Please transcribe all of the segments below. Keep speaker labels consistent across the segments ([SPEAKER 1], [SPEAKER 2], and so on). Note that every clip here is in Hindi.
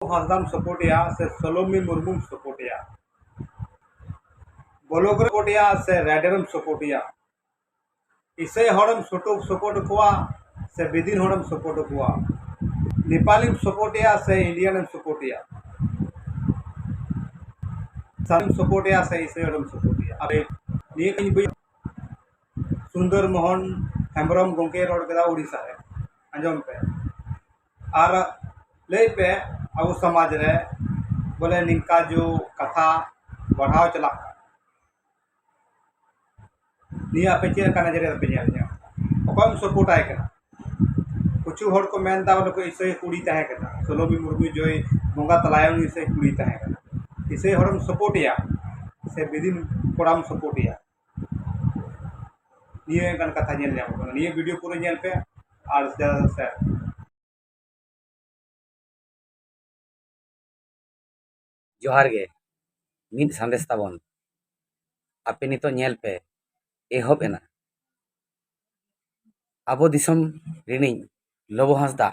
[SPEAKER 1] हासदाम सपोर्टिया से सलोमी मुर्मू सपोर्टिया बलोग्र सपोर्टिया से रेडरम सपोर्टिया इसे हड़म सपोर्ट कोआ से बिदिन हड़म सपोर्ट कोआ नेपाली सपोर्टिया से इंडियन सपोर्टिया सालम सपोर्टिया से इसे हड़म सपोर्टिया अरे ये कहीं सुंदर मोहन हेम्ब्रम गोंके रोड कदा उड़ीसा रे अंजम पे और लय पे अब समाज रे बोले निका जो कथा बढ़ाव चला निया पे चेक का नजर पे अकम सपोर्ट आए कुछ हड़ को मेनता बोले को इसे कुड़ी तहे कना सलोमी मुर्मू जो बंगा तलायन इसे कुड़ी तहे कना इसे हड़म सपोर्टिया से बिदिन कोड़ाम सपोर्टिया निये गन कथा नेल जाम कना निये वीडियो पूरा नेल पे और ज्यादा शेयर
[SPEAKER 2] जोहार गे मिद संदेश ताबन आपे नितो नेल पे एहब एना आबो दिसम रिनी लोबो हांसदा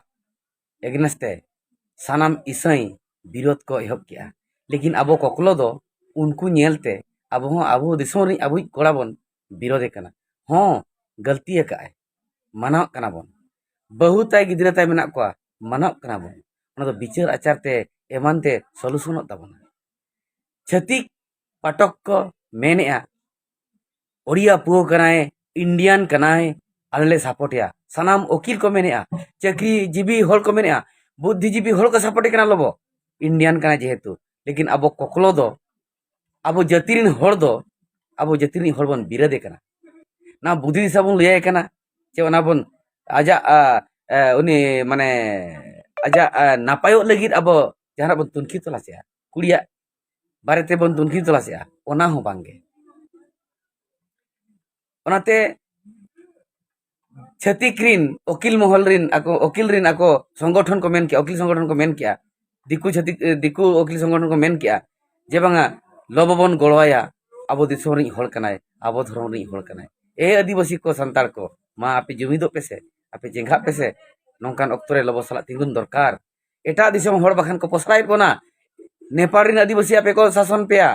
[SPEAKER 2] एगनेस्ते सानाम इसाई विरोध को एहब किया लेकिन आबो कोकलो दो उनको नेलते आबो दिसम रि आबो कोड़ा बन विरोध कना हाँ गलती है मानाव कना बन बहुत ताई गिद्रा ताई मेना को मानाव कना बन ओना दो विचार आचार ते एमानते सलूशन ताबना छतिक पाठक को मेनेआ ओडिया पुओ कनाए इंडियन कनाए आले सपोर्टिया सानाम वकील को मेनेआ चाकरी जीवी हर को मेनेआ बुद्धिजीवी हर को सपोर्ट कना लबो इंडियन कना जेहेतु लेकिन अब कोकलो दो अब जातिरिन हर दो अब जातिरिन हर बन विरोध कना ना बुद्धि दिशा बन लय कना चे ओना बन आजा उनी माने आजा नापायो लगित अब जहां बन तुनखी तलासे कुड़िया बारेते बन तुनखी तलासे ओना हो बांगे ओनाते छतिक रिन वकील महल रिन आको संगठन को मेन किया वकील संगठन को मेन किया दिकु छतिक दिकु वकील संगठन को मेन किया जे बांगा लबबन गड़वाया अब दिसम रि हड़ कनाय अब धर्म रि हड़ कनाय ए आदिवासी को संताल को मा आपे जुमिदो पेसे आपे जेंघा पेसे नोंकान अक्तरे लबो सला तिंगुन दरकार एटा दिसम हड़ बखान को पोसलायत बना नेपाल रिन आदिवासी आपे को शासन पेया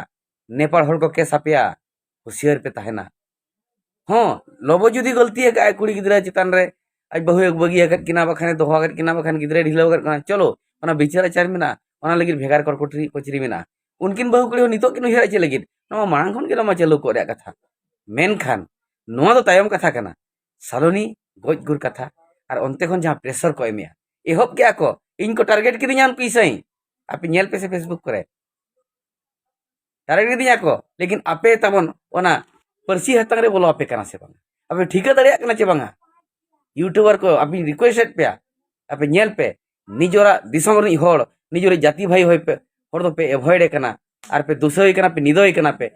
[SPEAKER 2] नेपाल हड़ को केस आपेया होशियार पे तहना हाँ लबो जुदी गलती है कुड़ी गिद्रा चितान रे आज बहु बगी किना बखाने दोहा किना बखान गिद्रा ढिलाव कना चलो ओना विचार आचार मेना ओना लगिन भेगार कर कोचरी मेना उनकिन बहु कुड़ी नितो किन उहिरा चे लगिन नवा मांग खन गेला मा चालू को रे कथा मेनखान नवा दो तायम कथा कना सालोनी गोज गुर कथा और ओनते खन जहां प्रेशर को एमिया एहब के को इन को टारगेट किदियान पीसई आपे नेल पे से फेसबुक करे टारगेट किदिया को लेकिन आपे तबन ओना परसी हतंग रे बोलो आपे कना से बांगा आपे ठीका दड़िया कना चे बांगा यूट्यूबर को आपे रिक्वेस्ट पे आपे नेल पे निजोरा दिसम रि हड़ निजोरे जाति भाई होय पे हड़ दो पे एवॉइड कना आर पे दुसोय कना पे निदोय कना पे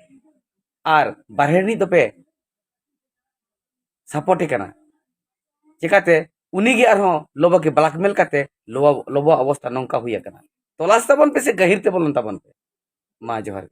[SPEAKER 2] आर बाहेरनी तो पे सपोर्ट कना चिकाते उनी गे आर लोबो के ब्लैकमेल काते लोबो अवस्था नंका हुई कना तलाश तबन पे से गहिर ते बोलन तबन पे मा जोहार।